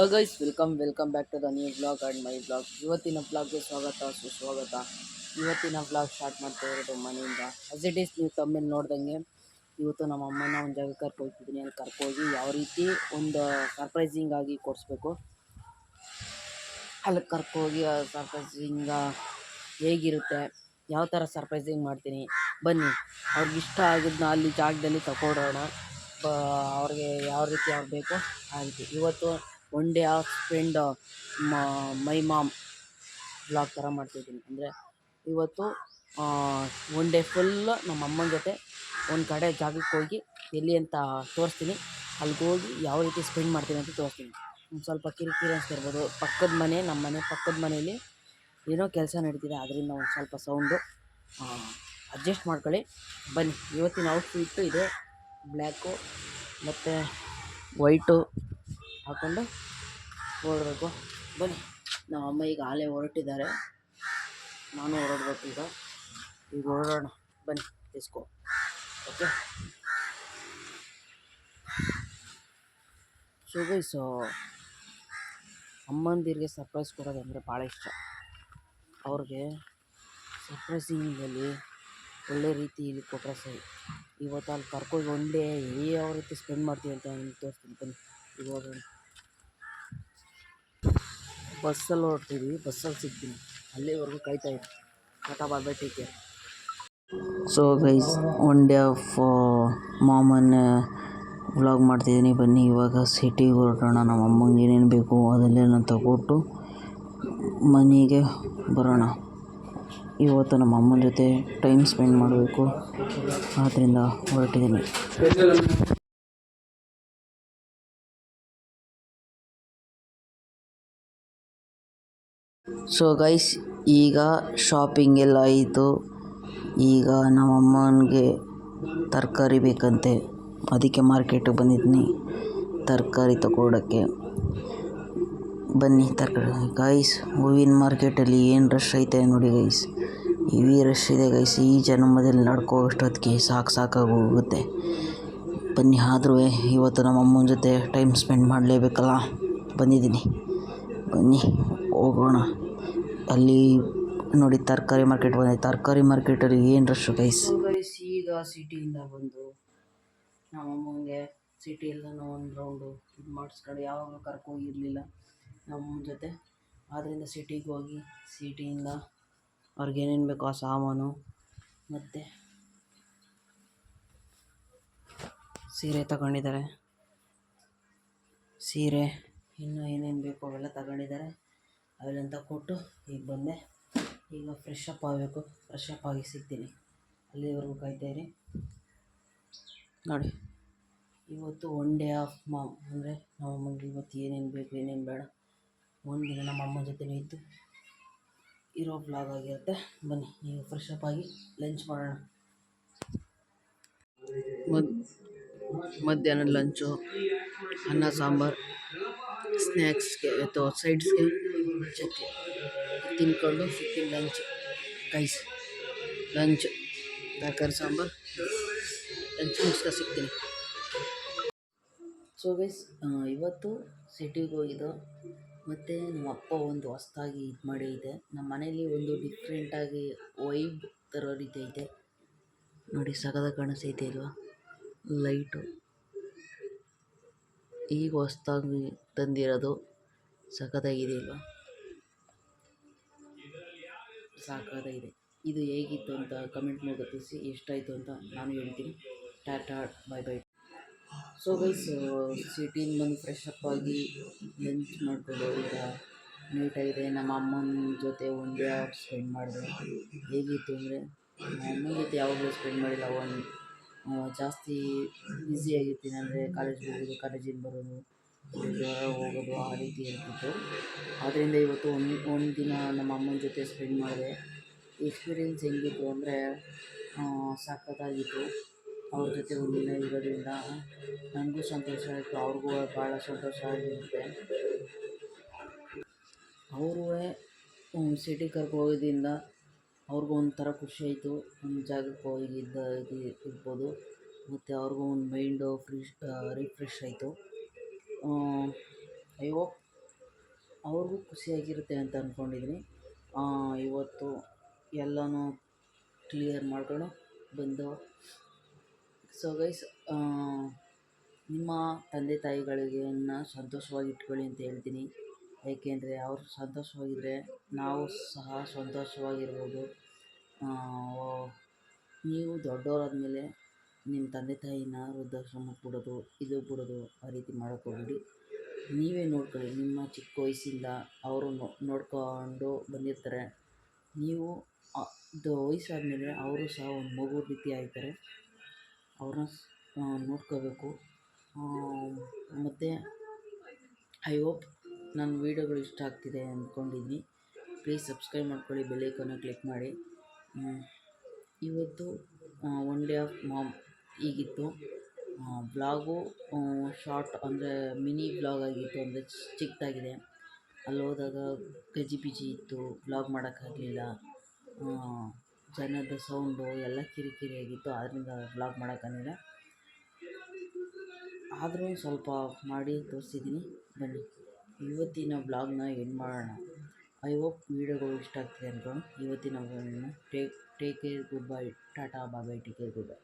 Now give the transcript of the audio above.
Guys welcome back to the new blog and my blog. ಇವತ್ತಿನ ಬ್ಲಾಗ್ಗೆ ಸ್ವಾಗತ ಸುಸ್ವಾಗತ. ಇವತ್ತಿನ ಬ್ಲಾಗ್ ಸ್ಟಾರ್ಟ್ ಮಾಡ್ತಾ ಇರೋದು ಮನೆಯಿಂದ. ಆಸ್ ಇಟ್ ಈಸ್ ನೀವು ತಮ್ಮೇಲೆ ನೋಡ್ದಂಗೆ ಇವತ್ತು ನಮ್ಮ ಅಮ್ಮನ ಒಂದು ಜಾಗಕ್ಕೆ ಕರ್ಕೊಳ್ತಿದ್ದೀನಿ. ಅಲ್ಲಿ ಕರ್ಕೋಗಿ ಯಾವ ರೀತಿ ಒಂದು ಸರ್ಪ್ರೈಸಿಂಗ್ ಆಗಿ ಕೊಡಿಸ್ಬೇಕು, ಅಲ್ಲಿ ಕರ್ಕೋಗಿ ಸರ್ಪ್ರೈಸಿಂಗ ಹೇಗಿರುತ್ತೆ, ಯಾವ ಥರ ಸರ್ಪ್ರೈಸಿಂಗ್ ಮಾಡ್ತೀನಿ, ಬನ್ನಿ ಅವ್ರಿಗೆ ಇಷ್ಟ ಆಗಿದ್ದನ್ನ ಅಲ್ಲಿ ಜಾಗದಲ್ಲಿ ತಗೊಡೋಣ. ಅವ್ರಿಗೆ ಯಾವ ರೀತಿ ಅವ್ರು ಬೇಕೋ ಆ ರೀತಿ. ಇವತ್ತು one day of spend my mom blog ಥರ ಮಾಡ್ತಿದ್ದೀನಿ. ಅಂದರೆ ಇವತ್ತು ಒನ್ ಡೇ ಫುಲ್ಲು ನಮ್ಮ ಅಮ್ಮನ ಜೊತೆ ಒಂದು ಕಡೆ ಜಾಗಕ್ಕೆ ಹೋಗಿ ಎಲ್ಲಿ ಅಂತ ತೋರಿಸ್ತೀನಿ. ಅಲ್ಲಿಗೆ ಹೋಗಿ ಯಾವ ರೀತಿ ಸ್ಪೆಂಡ್ ಮಾಡ್ತೀನಿ ಅಂತ ತೋರಿಸ್ತೀನಿ. ಒಂದು ಸ್ವಲ್ಪ ಕಿರಿಕಿರಿ ಅನಿಸ್ತಿರ್ಬೋದು. ಪಕ್ಕದ ಮನೆ, ನಮ್ಮ ಮನೆ ಪಕ್ಕದ ಮನೆಯಲ್ಲಿ ಏನೋ ಕೆಲಸ ನಡೀತಿದೆ, ಅದರಿಂದ ಒಂದು ಸ್ವಲ್ಪ ಸೌಂಡು ಅಡ್ಜಸ್ಟ್ ಮಾಡ್ಕೊಳ್ಳಿ. ಬನ್ನಿ, ಇವತ್ತಿನ ಔಟ್ಫಿಟ್ಟು ಇದೆ, ಬ್ಲ್ಯಾಕು ಮತ್ತು ವೈಟು ಹಾಕ್ಕೊಂಡು ಹೊರಡಬೇಕು. ಬನ್ನಿ, ನಮ್ಮ ಅಮ್ಮ ಈಗ ಆಲೇ ಹೊರಟಿದ್ದಾರೆ, ನಾನು ಹೊರಡ್ಬೇಕು ಈಗ ಹೊರಡೋಣ. ಬನ್ನಿ ತಿಸ್ಕೋ. ಓಕೆ, ಸೊ ಗೈಸ್, ಅಮ್ಮಂದಿರಿಗೆ ಸರ್ಪ್ರೈಸ್ ಕೊಡೋದಂದರೆ ಭಾಳ ಇಷ್ಟ. ಅವ್ರಿಗೆ ಸರ್ಪ್ರೈಸಿಂಗಲ್ಲಿ ಒಳ್ಳೆ ರೀತಿಯಲ್ಲಿ ಕೊಟ್ಟರೆ ಸರಿ. ಇವತ್ತು ಅಲ್ಲಿ ಕರ್ಕೊಂಡು ಒನ್ ಡೇ ಯಾವ ರೀತಿ ಸ್ಪೆಂಡ್ ಮಾಡ್ತೀವಿ ಅಂತ ನಾನು ತೋರಿಸ್ತೀನಿ. ಬನ್ನಿ ಈಗ ಹೋಗೋಣ. ಬಸ್ಸಲ್ಲಿ ಹೊರಡ್ತೀವಿ, ಬಸ್ಸಲ್ಲಿ ಸಿಗ್ತೀನಿ, ಅಲ್ಲಿವರೆಗೂ ಕಾಯ್ತಾ ಇದ್ದೀನಿ. Tata bye bye, take care. So guys, one day of ಮಾಮನ್ನ ವ್ಲಾಗ್ ಮಾಡ್ತಿದ್ದೀನಿ. ಬನ್ನಿ ಇವಾಗ ಸಿಟಿಗೆ ಹೊರಡೋಣ. ನಮ್ಮ ಅಮ್ಮಂಗೆ ಏನೇನು ಬೇಕು ಅದನ್ನೆಲ್ಲ ತಗೊಟ್ಟು ಮನೆಗೆ ಬರೋಣ. ಇವತ್ತು ನಮ್ಮ ಅಮ್ಮನ ಜೊತೆ ಟೈಮ್ ಸ್ಪೆಂಡ್ ಮಾಡಬೇಕು, ಆದ್ದರಿಂದ ಹೊರಟಿದ್ದೀನಿ. ಸೊ ಗೈಸ್, ಈಗ ಶಾಪಿಂಗ್ ಎಲ್ಲ ಆಯಿತು. ಈಗ ನಮ್ಮ ಅಮ್ಮನಿಗೆ ತರಕಾರಿ ಬೇಕಂತೆ, ಅದಕ್ಕೆ ಮಾರ್ಕೆಟಿಗೆ ಬಂದಿದ್ದೀನಿ ತರಕಾರಿ ತಗೊಳ್ಳೋಕ್ಕೆ. ಬನ್ನಿ ತರಕಾರಿ. ಗೈಸ್, ಹೂವಿನ ಮಾರ್ಕೆಟಲ್ಲಿ ಏನು ರಶ್ ಐತೆ ನೋಡಿ ಗೈಸ್, ಹೆವಿ ರಶ್ ಇದೆ ಗೈಸ್. ಈ ಜನ್ಮದಲ್ಲಿ ನಡ್ಕೋಷ್ಟೊತ್ತಿಗೆ ಸಾಕಾಗಿ ಹೋಗುತ್ತೆ. ಬನ್ನಿ, ಆದರೂ ಇವತ್ತು ನಮ್ಮ ಅಮ್ಮನ ಜೊತೆ ಟೈಮ್ ಸ್ಪೆಂಡ್ ಮಾಡಲೇಬೇಕಲ್ಲ, ಬಂದಿದ್ದೀನಿ. ಬನ್ನಿ ಹೋಗೋಣ. ಅಲ್ಲಿ ನೋಡಿ ತರಕಾರಿ ಮಾರ್ಕೆಟ್ ಬಂದಿದೆ. ತರಕಾರಿ ಮಾರ್ಕೆಟಲ್ಲಿ ಏನು ರಶ್ ಗೈಸ್. ಈಗ ಸಿಟಿಯಿಂದ ಬಂದು ನಮ್ಮ ಅಮ್ಮಂಗೆ ಸಿಟಿಯೆಲ್ಲ ಒಂದು ರೌಂಡು ಇದು ಮಾಡಿಸ್ಕೊಂಡು ಯಾವಾಗ ಕರ್ಕೋಗಿರಲಿಲ್ಲ ನಮ್ಮ ಜೊತೆ. ಆದ್ದರಿಂದ ಸಿಟಿಗೆ ಹೋಗಿ ಸಿಟಿಯಿಂದ ಅವ್ರಿಗೇನೇನು ಬೇಕೋ ಆ ಸಾಮಾನು ಮತ್ತು ಸೀರೆ ತಗೊಂಡಿದ್ದಾರೆ. ಸೀರೆ ಇನ್ನೂ ಏನೇನು ಬೇಕೋ ಅವೆಲ್ಲ ತಗೊಂಡಿದ್ದಾರೆ. ಅವೆಲ್ಲಂತ ಕೊಟ್ಟು ಈಗ ಬಂದೆ. ಈಗ ಫ್ರೆಶ್ ಅಪ್ ಆಗಬೇಕು. ಫ್ರೆಶ್ ಅಪ್ ಆಗಿ ಸಿಗ್ತೀನಿ, ಅಲ್ಲಿವರೆಗೂ ಕಾಯ್ತಾಯಿರಿ. ನೋಡಿ, ಇವತ್ತು ಒನ್ ಡೇ ಆಫ್ ಮಾಮ್. ಅಂದರೆ ನಮ್ಮ ಅಮ್ಮಂಗೆ ಇವತ್ತು ಏನೇನು ಬೇಕು ಏನೇನು ಬೇಡ ಒಂದಿನ ನಮ್ಮ ಅಮ್ಮನ ಜೊತೆನೇ ಇದ್ದು ಇರೋ ಬ್ಲಾಗ್ ಆಗಿರುತ್ತೆ. ಬನ್ನಿ ಈಗ ಫ್ರೆಶ್ ಅಪ್ ಆಗಿ ಲಂಚ್ ಮಾಡೋಣ. ಮಧ್ಯಾಹ್ನದ ಲಂಚು ಅನ್ನ ಸಾಂಬಾರು, ಸ್ನ್ಯಾಕ್ಸ್ಗೆ ಅಥವಾ ಸೈಡ್ಸ್ಗೆ ಚಟ್ನಿ ತಿನ್ಕೊಂಡು ಸಿಗ್ತೀನಿ ಲಂಚ್. ಗೈಸ್, ಲಂಚ್ ತರಕಾರಿ ಸಾಂಬಾರು ಲಂಚ್ ಮುಗಿಸ್ಕೊಂಡು ಸಿಗ್ತೀನಿ. ಸೊ ಗೈಸ್, ಇವತ್ತು ಸಿಟಿಗೆ ಹೋಗಿದ್ದು. ಮತ್ತು ನಮ್ಮ ಅಪ್ಪ ಒಂದು ಹೊಸ್ದಾಗಿ ಇದು ಮಾಡಿ ಇದೆ. ನಮ್ಮ ಮನೇಲಿ ಒಂದು ಡಿಫ್ರೆಂಟಾಗಿ ವೈಬ್ ಥರ ರೀತಿ ಐತೆ ನೋಡಿ, ಸಖತ್ತಾಗಿ ಕಾಣಿಸ್ತೈತೆ ಅಲ್ವಾ ಲೈಟು. ಈಗ ಹೊಸ್ದಾಗಿ ತಂದಿರೋದು, ಸಖತ್ತಾಗಿದೆ ಅಲ್ವಾ, ಸಾಕಾಗಿದೆ. ಇದು ಹೇಗಿತ್ತು ಅಂತ ಕಮೆಂಟ್ ಮೂಲಕ ತಿಳಿಸಿ. ಎಷ್ಟಾಯಿತು ಅಂತ ನಾನು ಹೇಳ್ತೀನಿ. ಟಾಟಾ ಬಾಯ್ ಬಾಯ್. ಸೊ ಗೈಸ್, ಸಿಟಿಯಿಂದ ಬಂದು ಫ್ರೆಶ್ ಅಪ್ ಆಗಿ ಲಂಚ್ ಮಾಡಿಕೊಂಡು ಈಗ ನೀಟಾಗಿದೆ. ನಮ್ಮ ಅಮ್ಮನ ಜೊತೆ ಒನ್ ಡೇ ಸ್ಪೆಂಡ್ ಮಾಡಿದೆ. ಹೇಗಿತ್ತು ಅಂದರೆ, ನಮ್ಮ ಅಮ್ಮನ ಜೊತೆ ಯಾವಾಗಲೂ ಸ್ಪೆಂಡ್ ಮಾಡಿಲ್ಲ. ಜಾಸ್ತಿ ಬ್ಯುಸಿಯಾಗಿರ್ತೀನಿ. ಅಂದರೆ ಕಾಲೇಜ್ಗೆ ಹೋಗೋದು, ಕಾಲೇಜಿಂದ ಬರೋದು, ಹೋಗೋದು ಆ ರೀತಿ ಇರ್ತಿತ್ತು. ಆದ್ದರಿಂದ ಇವತ್ತು ಒಂದು ದಿನ ನಮ್ಮ ಅಮ್ಮನ ಜೊತೆ ಸ್ಪೆಂಡ್ ಮಾಡಿದೆ. ಎಕ್ಸ್ಪೀರಿಯೆನ್ಸ್ ಹೆಂಗಿತ್ತು ಅಂದರೆ ಸಖತ್ತಾಗಿತ್ತು. ಅವ್ರ ಜೊತೆ ಒಂದಿನ ಇರೋದ್ರಿಂದ ನನಗೂ ಸಂತೋಷ ಆಯಿತು, ಅವ್ರಿಗೂ ಭಾಳ ಸಂತೋಷ ಆಗಿರುತ್ತೆ. ಅವರು ಸಿಟಿ ಕರ್ಕೋಗೋದ್ರಿಂದ ಅವ್ರಿಗೂ ಒಂಥರ ಖುಷಿ ಆಯಿತು. ಒಂದು ಜಾಗಕ್ಕೆ ಹೋಗಿದ್ದು ಇರ್ಬೋದು, ಮತ್ತು ಅವ್ರಿಗೂ ಒಂದು ಮೈಂಡು ರಿಫ್ರೆಶ್ ಆಯಿತು. ಐ ಹೋಪ್ ಅವರು ಖುಷಿಯಾಗಿರುತ್ತೆ ಅಂತ ಅಂದ್ಕೊಂಡಿದ್ದೀನಿ. ಇವತ್ತು ಎಲ್ಲನೂ ಕ್ಲಿಯರ್ ಮಾಡ್ಕೊಂಡು ಬಂದು. ಸೊ ಗೈಸ್, ನಿಮ್ಮ ತಂದೆ ತಾಯಿಗಳಿಗೆ ಸಂತೋಷವಾಗಿ ಇಟ್ಕೊಳ್ಳಿ ಅಂತ ಹೇಳ್ತೀನಿ. ಏಕೆಂದರೆ ಅವರು ಸಂತೋಷವಾಗಿದ್ದರೆ ನಾವು ಸಹ ಸಂತೋಷವಾಗಿರ್ಬೋದು. ನೀವು ದೊಡ್ಡವರಾದ್ಮೇಲೆ ನಿಮ್ಮ ತಂದೆ ತಾಯಿನ ವೃದ್ಧಾಶ್ರಮಕ್ಕೆ ಬಿಡೋದು, ಇದು ಬಿಡೋದು, ಆ ರೀತಿ ಮಾಡೋಕ್ಕೋಗ್ಬೇಡಿ. ನೀವೇ ನೋಡ್ಕೊಳ್ಳಿ. ನಿಮ್ಮ ಚಿಕ್ಕ ವಯಸ್ಸಿಂದ ಅವರು ನೋಡ್ಕೊಂಡು ಬಂದಿರ್ತಾರೆ. ನೀವು ವಯಸ್ಸಾದಮೇಲೆ ಅವರು ಸಹ ಒಂದು ಮಗು ರೀತಿ ಆಗ್ತಾರೆ. ಅವ್ರನ್ನ ನೋಡ್ಕೋಬೇಕು. ಮತ್ತು ಐ ಹೋಪ್ ನನ್ನ ವೀಡಿಯೋಗಳು ಇಷ್ಟ ಆಗ್ತಿದೆ ಅಂದ್ಕೊಂಡಿದ್ದೀನಿ. ಪ್ಲೀಸ್ ಸಬ್ಸ್ಕ್ರೈಬ್ ಮಾಡ್ಕೊಳ್ಳಿ, ಬೆಲ್ ಐಕಾನ್ನ ಕ್ಲಿಕ್ ಮಾಡಿ. ಇವತ್ತು ಒನ್ ಡೇ ಆಫ್ ಮಾಮ್ ಹೀಗಿತ್ತು. ಬ್ಲಾಗು ಶಾರ್ಟ್ ಅಂದರೆ ಮಿನಿ ಬ್ಲಾಗ್ ಆಗಿತ್ತು, ಅಂದರೆ ಚಿಕ್ಕದಾಗಿದೆ. ಅಲ್ಲಿ ಹೋದಾಗ ಗಜಿಬಿಜಿ ಇತ್ತು, ಬ್ಲಾಗ್ ಮಾಡೋಕ್ಕಾಗಲಿಲ್ಲ. ಜನದ ಸೌಂಡು ಎಲ್ಲ ಕಿರಿಕಿರಿಯಾಗಿತ್ತು, ಆದ್ದರಿಂದ ಬ್ಲಾಗ್ ಮಾಡೋಕ್ಕಾಗಲಿಲ್ಲ. ಆದರೂ ಸ್ವಲ್ಪ ಮಾಡಿ ತೋರಿಸಿದ್ದೀನಿ. ಬನ್ನಿ ಇವತ್ತಿನ ಬ್ಲಾಗ್ನ ಎಂಡ್ ಮಾಡೋಣ. ಐ ಹೋಪ್ ವೀಡಿಯೋಗಳು ಇಷ್ಟ ಆಗ್ತಿದೆ ಅಂದ್ಕೊಂಡು ಇವತ್ತಿನ take care, goodbye, tata, bye, take care, good bye.